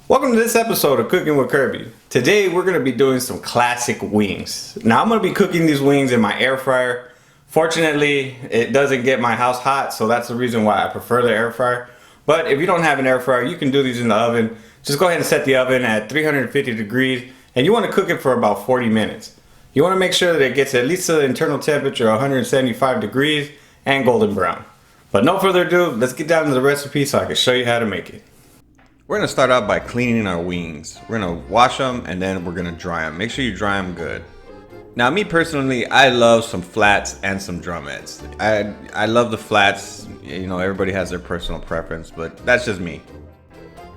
Welcome to this episode of Cooking with Kirby. Today we're going to be doing some classic wings. Now I'm going to be cooking these wings in my air fryer. Fortunately, it doesn't get my house hot, so that's the reason why I prefer the air fryer. But if you don't have an air fryer, you can do these in the oven. Just go ahead and set the oven at 350 degrees and you want to cook it for about 40 minutes. You want to make sure that it gets at least the internal temperature 175 degrees and golden brown. But no further ado, let's get down to the recipe so I can show you how to make it. We're going to start out by cleaning our wings. We're going to wash them and then we're going to dry them. Make sure you dry them good. Now me personally, I love some flats and some drumettes. I love the flats. You know, everybody has their personal preference, but that's just me.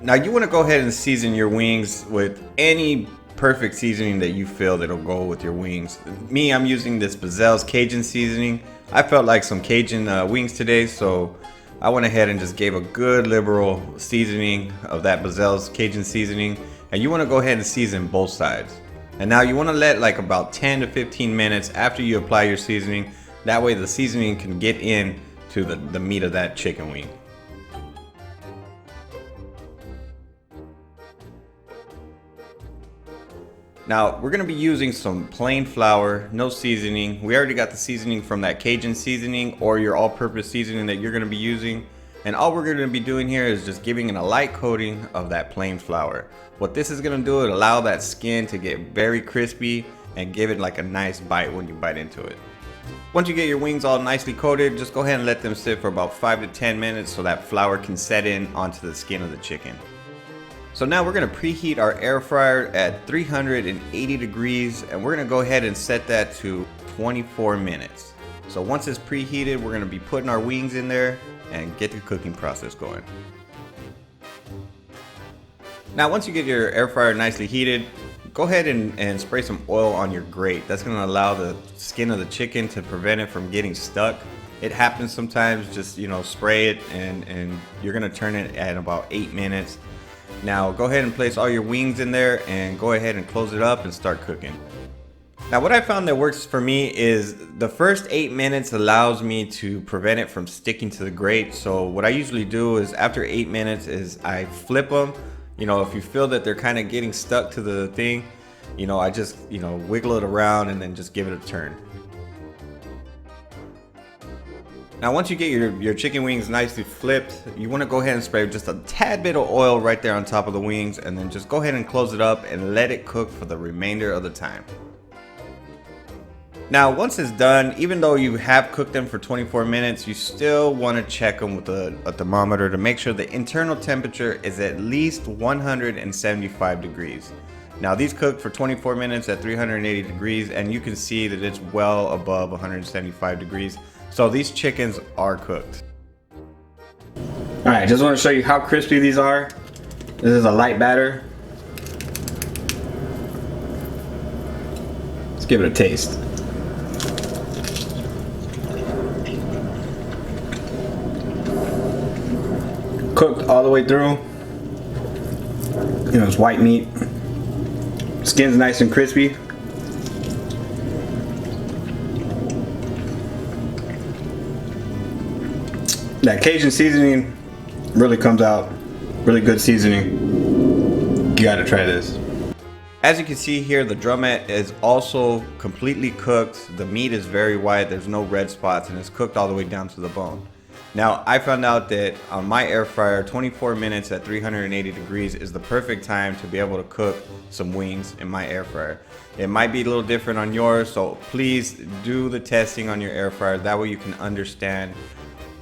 Now you want to go ahead and season your wings with any perfect seasoning that you feel that'll go with your wings. Me, I'm using this Bazel's Cajun seasoning. I felt like some Cajun wings today, so I went ahead and just gave a good liberal seasoning of that Bazel's Cajun seasoning. And you want to go ahead and season both sides. And now you want to let like about 10 to 15 minutes after you apply your seasoning. That way the seasoning can get in to the meat of that chicken wing. Now we're going to be using some plain flour, no seasoning. We already got the seasoning from that Cajun seasoning or your all-purpose seasoning that you're going to be using. And all we're going to be doing here is just giving it a light coating of that plain flour. What this is going to do is allow that skin to get very crispy and give it like a nice bite when you bite into it. Once you get your wings all nicely coated, just go ahead and let them sit for about 5 to 10 minutes so that flour can set in onto the skin of the chicken. So now we're going to preheat our air fryer at 380 degrees and we're going to go ahead and set that to 24 minutes. So once it's preheated, we're going to be putting our wings in there and get the cooking process going. Now once you get your air fryer nicely heated, go ahead and spray some oil on your grate. That's going to allow the skin of the chicken to prevent it from getting stuck. It happens sometimes. Just, you know, spray it and you're going to turn it at about 8 minutes. Now go ahead and place all your wings in there and go ahead and close it up and start cooking. Now what I found that works for me is the first 8 minutes allows me to prevent it from sticking to the grate. So what I usually do is after 8 minutes is I flip them. You know, if you feel that they're kind of getting stuck to the thing, you know, I just, you know, wiggle it around and then just give it a turn. Now once you get your chicken wings nicely flipped, you want to go ahead and spray just a tad bit of oil right there on top of the wings and then just go ahead and close it up and let it cook for the remainder of the time. Now once it's done, even though you have cooked them for 24 minutes, you still want to check them with a thermometer to make sure the internal temperature is at least 175 degrees. Now these cook for 24 minutes at 380 degrees and you can see that it's well above 175 degrees. So these chickens are cooked. Alright, just want to show you how crispy these are. This is a light batter. Let's give it a taste. Cooked all the way through. You know, it's white meat. Skin's nice and crispy. That Cajun seasoning really comes out. Really good seasoning. You gotta try this. As you can see here, the drumette is also completely cooked. The meat is very white. There's no red spots and it's cooked all the way down to the bone. Now, I found out that on my air fryer, 24 minutes at 380 degrees is the perfect time to be able to cook some wings in my air fryer. It might be a little different on yours, so please do the testing on your air fryer. That way you can understand,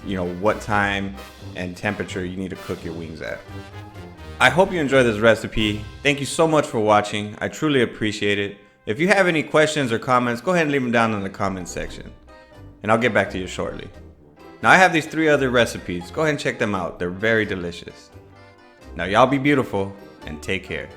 you know, what time and temperature you need to cook your wings at. I hope you enjoyed this recipe. Thank you so much for watching. I truly appreciate it. If you have any questions or comments, go ahead and leave them down in the comments section and I'll get back to you shortly. Now I have these 3 other recipes. Go ahead and check them out. They're very delicious. Now y'all be beautiful and take care.